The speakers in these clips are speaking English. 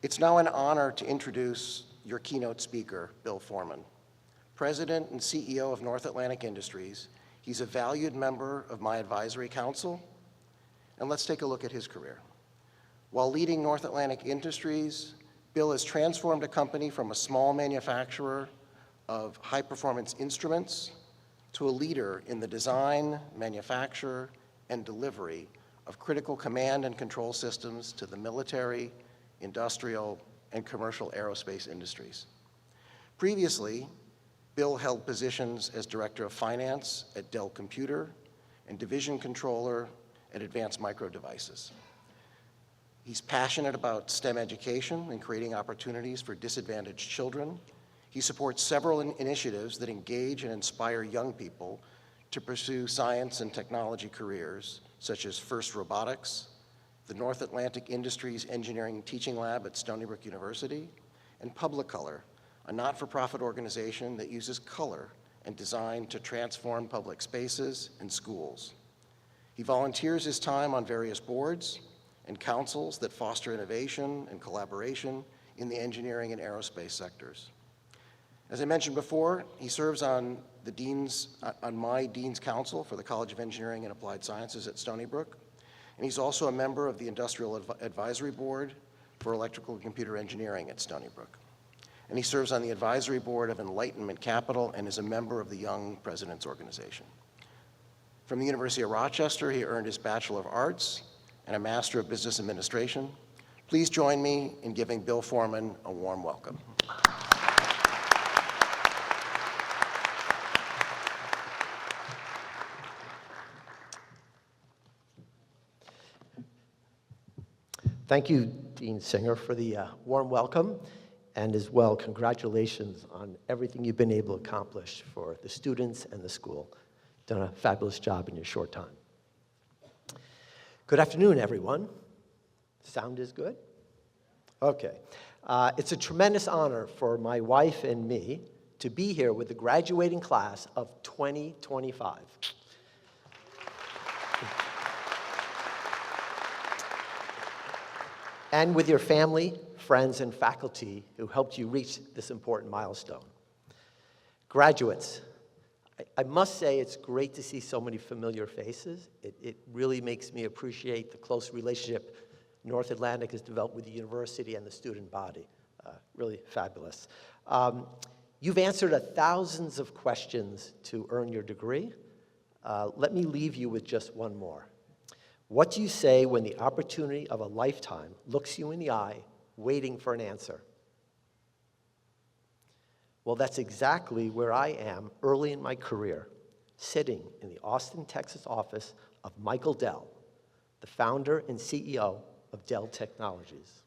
It's now an honor to introduce your keynote speaker, Bill Forman. President and CEO of North Atlantic Industries, he's a valued member of my advisory council, and let's take a look at his career. While leading North Atlantic Industries, Bill has transformed a company from a small manufacturer of high-performance instruments to a leader in the design, manufacture, and delivery of critical command and control systems to the military, industrial, and commercial aerospace industries. Previously, Bill held positions as Director of Finance at Dell Computer and Division Controller at Advanced Micro Devices. He's passionate about STEM education and creating opportunities for disadvantaged children. He supports several initiatives that engage and inspire young people to pursue science and technology careers, such as FIRST Robotics, the North Atlantic Industries Engineering Teaching Lab at Stonybrook University, and Public Color, a not-for-profit organization that uses color and design to transform public spaces and schools. He volunteers his time on various boards and councils that foster innovation and collaboration in the engineering and aerospace sectors. As I mentioned before, he serves on my Dean's Council for the College of Engineering and Applied Sciences at Stonybrook, and he's also a member of the Industrial Advisory Board for Electrical and Computer Engineering at Stonybrook. And he serves on the advisory board of Enlightenment Capital and is a member of the Young Presidents Organization. From the University of Rochester, he earned his Bachelor of Arts and a Master of Business Administration. Please join me in giving Bill Forman a warm welcome. Thank you, Dean Singer, for the warm welcome, and as well, congratulations on everything you've been able to accomplish for the students and the school. Done a fabulous job in your short time. Good afternoon, everyone. Sound is good? Okay. It's a tremendous honor for my wife and me to be here with the graduating class of 2025. And with your family, friends, and faculty who helped you reach this important milestone. Graduates, I must say it's great to see so many familiar faces. It really makes me appreciate the close relationship North Atlantic has developed with the university and the student body. Really fabulous. You've answered thousands of questions to earn your degree. Let me leave you with just one more. What do you say when the opportunity of a lifetime looks you in the eye, waiting for an answer? Well, that's exactly where I am early in my career, sitting in the Austin, Texas office of Michael Dell, the founder and CEO of Dell Technologies.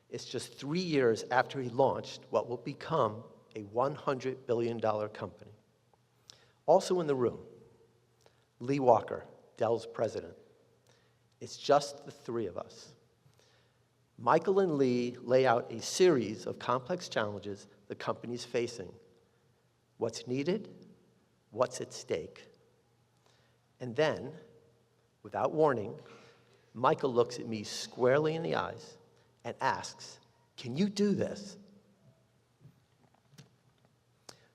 It's just 3 years after he launched what will become a $100 billion company. Also in the room, Lee Walker, Dell's president. It's just the three of us. Michael and Lee lay out a series of complex challenges the company's facing. What's needed, what's at stake. And then, without warning, Michael looks at me squarely in the eyes and asks, "Can you do this?"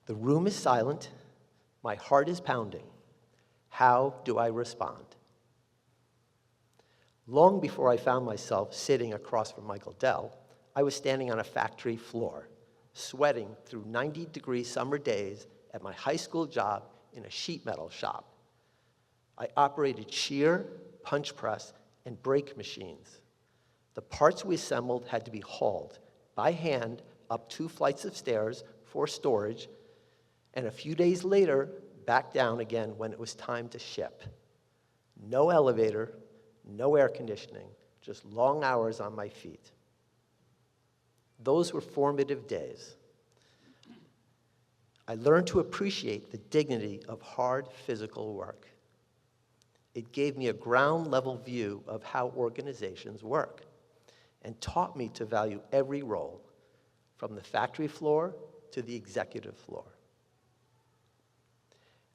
The room is silent, my heart is pounding. How do I respond? Long before I found myself sitting across from Michael Dell, I was standing on a factory floor, sweating through 90-degree summer days at my high school job in a sheet metal shop. I operated shear, punch press, and brake machines. The parts we assembled had to be hauled by hand up 2 flights of stairs for storage, and a few days later, back down again when it was time to ship. No elevator, no air conditioning, just long hours on my feet. Those were formative days. I learned to appreciate the dignity of hard physical work. It gave me a ground-level view of how organizations work and taught me to value every role, from the factory floor to the executive floor.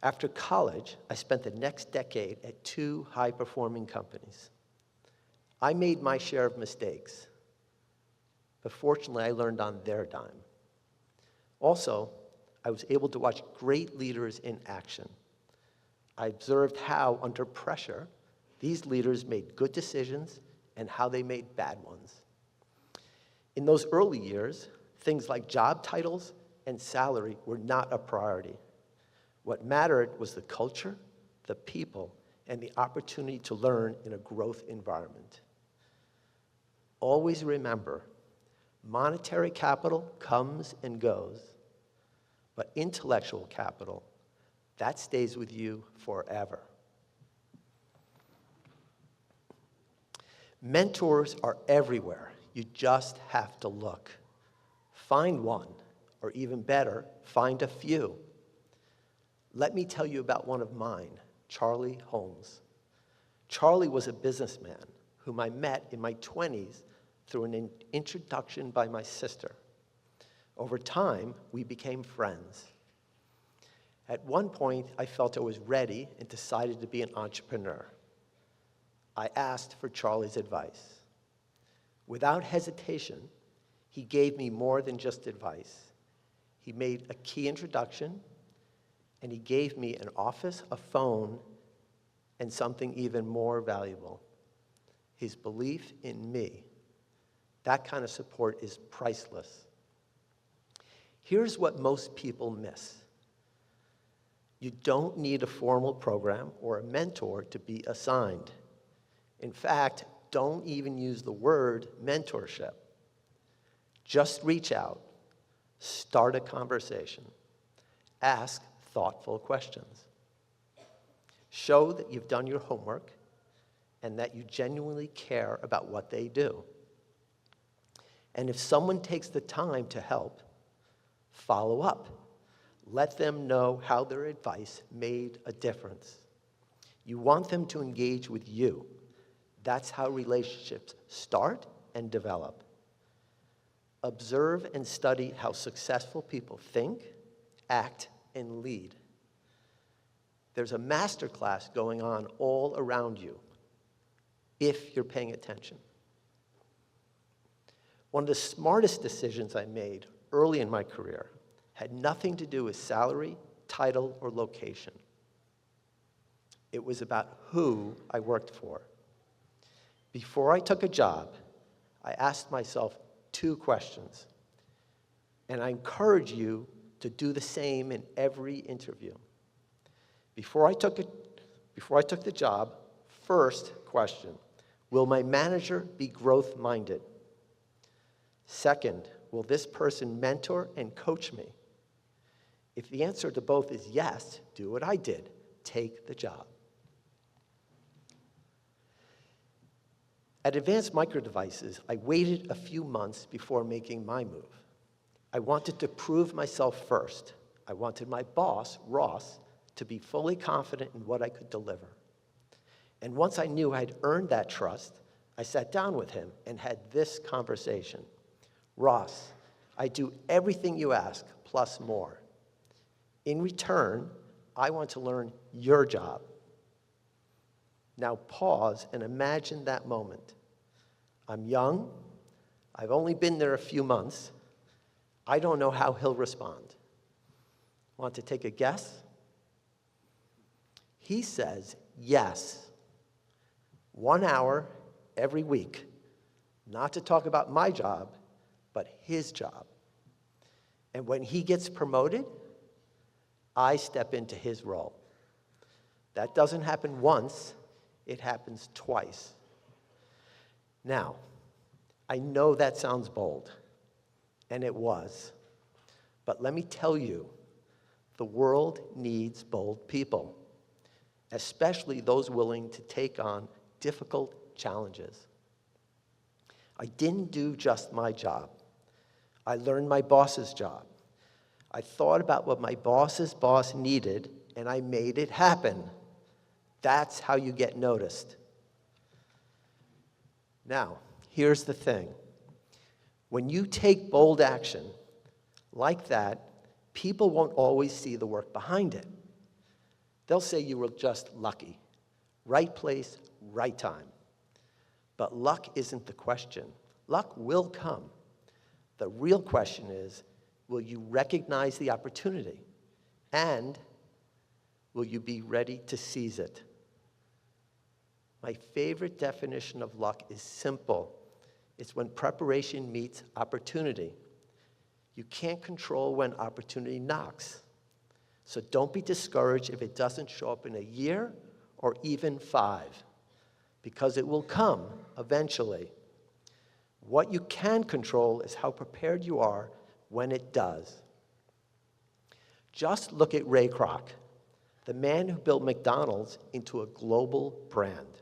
After college, I spent the next decade at 2 high-performing companies. I made my share of mistakes, but fortunately I learned on their dime. Also, I was able to watch great leaders in action. I observed how, under pressure, these leaders made good decisions and how they made bad ones. In those early years, things like job titles and salary were not a priority. What mattered was the culture, the people, and the opportunity to learn in a growth environment. Always remember, monetary capital comes and goes, but intellectual capital, that stays with you forever. Mentors are everywhere. You just have to look. Find one, or even better, find a few. Let me tell you about one of mine, Charlie Holmes. Charlie was a businessman whom I met in my 20s through an introduction by my sister. Over time, we became friends. At one point, I felt I was ready and decided to be an entrepreneur. I asked for Charlie's advice. Without hesitation, he gave me more than just advice. He made a key introduction, and he gave me an office, a phone, and something even more valuable, his belief in me. That kind of support is priceless. Here's what most people miss. You don't need a formal program or a mentor to be assigned. In fact, don't even use the word mentorship. Just reach out, start a conversation, ask thoughtful questions. Show that you've done your homework and that you genuinely care about what they do. And if someone takes the time to help, follow up. Let them know how their advice made a difference. You want them to engage with you. That's how relationships start and develop. Observe and study how successful people think, act, and lead. There's a master class going on all around you, if you're paying attention. One of the smartest decisions I made early in my career had nothing to do with salary, title, or location. It was about who I worked for. Before I took a job, I asked myself 2 questions, and I encourage you to do the same in every interview. Before I took the job, first question, will my manager be growth-minded? Second, will this person mentor and coach me? If the answer to both is yes, do what I did, take the job. At Advanced Micro Devices, I waited a few months before making my move. I wanted to prove myself first. I wanted my boss, Ross, to be fully confident in what I could deliver. And once I knew I'd earned that trust, I sat down with him and had this conversation. Ross, I do everything you ask, plus more. In return, I want to learn your job. Now pause and imagine that moment. I'm young. I've only been there a few months. I don't know how he'll respond. Want to take a guess? He says yes. 1 hour every week, not to talk about my job, but his job. And when he gets promoted, I step into his role. That doesn't happen once, it happens twice. Now, I know that sounds bold, and it was. But let me tell you, the world needs bold people, especially those willing to take on difficult challenges. I didn't do just my job. I learned my boss's job. I thought about what my boss's boss needed, and I made it happen. That's how you get noticed. Now, here's the thing. When you take bold action like that, people won't always see the work behind it. They'll say you were just lucky. Right place, right time. But luck isn't the question. Luck will come. The real question is, will you recognize the opportunity? And will you be ready to seize it? My favorite definition of luck is simple. It's when preparation meets opportunity. You can't control when opportunity knocks. So don't be discouraged if it doesn't show up in a year or even 5, because it will come eventually. What you can control is how prepared you are when it does. Just look at Ray Kroc, the man who built McDonald's into a global brand.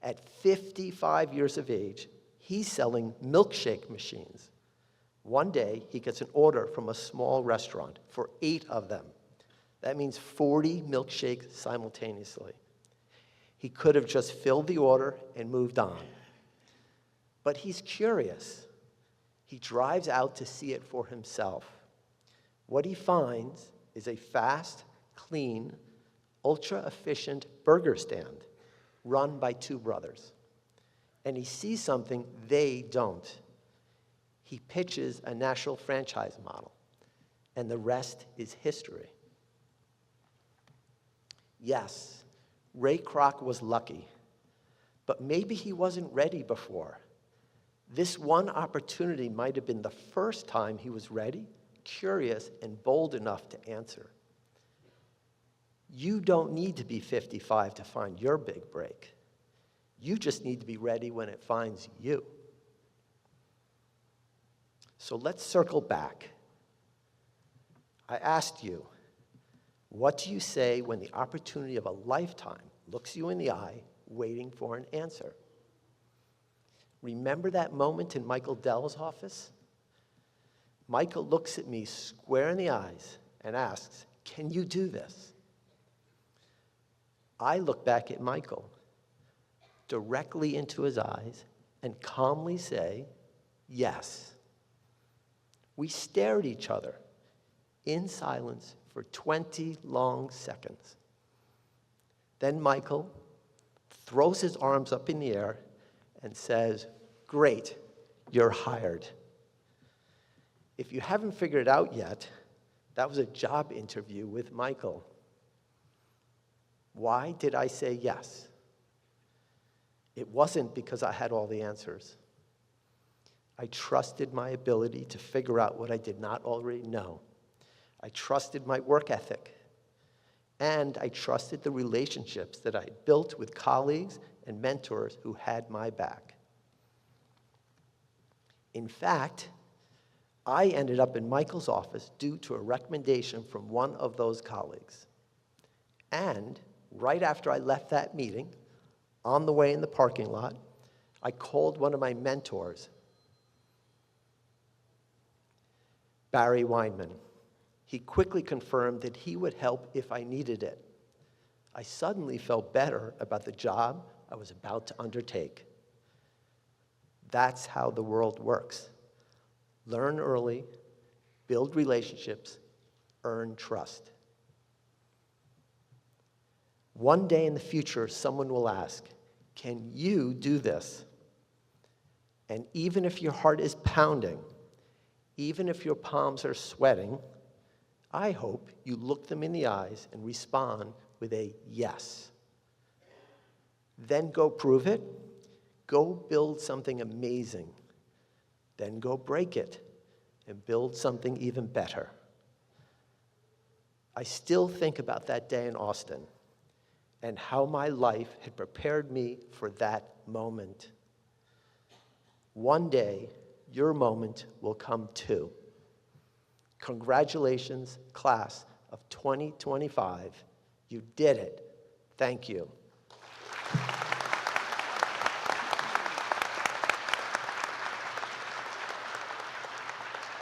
At 55 years of age, he's selling milkshake machines. One day, he gets an order from a small restaurant for 8 of them. That means 40 milkshakes simultaneously. He could have just filled the order and moved on. But he's curious. He drives out to see it for himself. What he finds is a fast, clean, ultra-efficient burger stand run by 2 brothers. And he sees something they don't. He pitches a national franchise model, and the rest is history. Yes, Ray Kroc was lucky, but maybe he wasn't ready before. This one opportunity might have been the first time he was ready, curious, and bold enough to answer. You don't need to be 55 to find your big break. You just need to be ready when it finds you. So let's circle back. I asked you, what do you say when the opportunity of a lifetime looks you in the eye, waiting for an answer? Remember that moment in Michael Dell's office? Michael looks at me square in the eyes and asks, "Can you do this?" I look back at Michael, directly into his eyes, and calmly say, "Yes." We stare at each other in silence for 20 long seconds. Then Michael throws his arms up in the air and says, "Great, you're hired." If you haven't figured it out yet, that was a job interview with Michael. Why did I say yes? It wasn't because I had all the answers. I trusted my ability to figure out what I did not already know. I trusted my work ethic. And I trusted the relationships that I had built with colleagues and mentors who had my back. In fact, I ended up in Michael's office due to a recommendation from one of those colleagues. And right after I left that meeting, on the way in the parking lot, I called one of my mentors, Barry Weinman. He quickly confirmed that he would help if I needed it. I suddenly felt better about the job I was about to undertake. That's how the world works. Learn early, build relationships, earn trust. One day in the future, someone will ask, "Can you do this?" And even if your heart is pounding, even if your palms are sweating, I hope you look them in the eyes and respond with a yes. Then go prove it. Go build something amazing. Then go break it and build something even better. I still think about that day in Austin and how my life had prepared me for that moment. One day, your moment will come too. Congratulations, class of 2025. You did it. Thank you.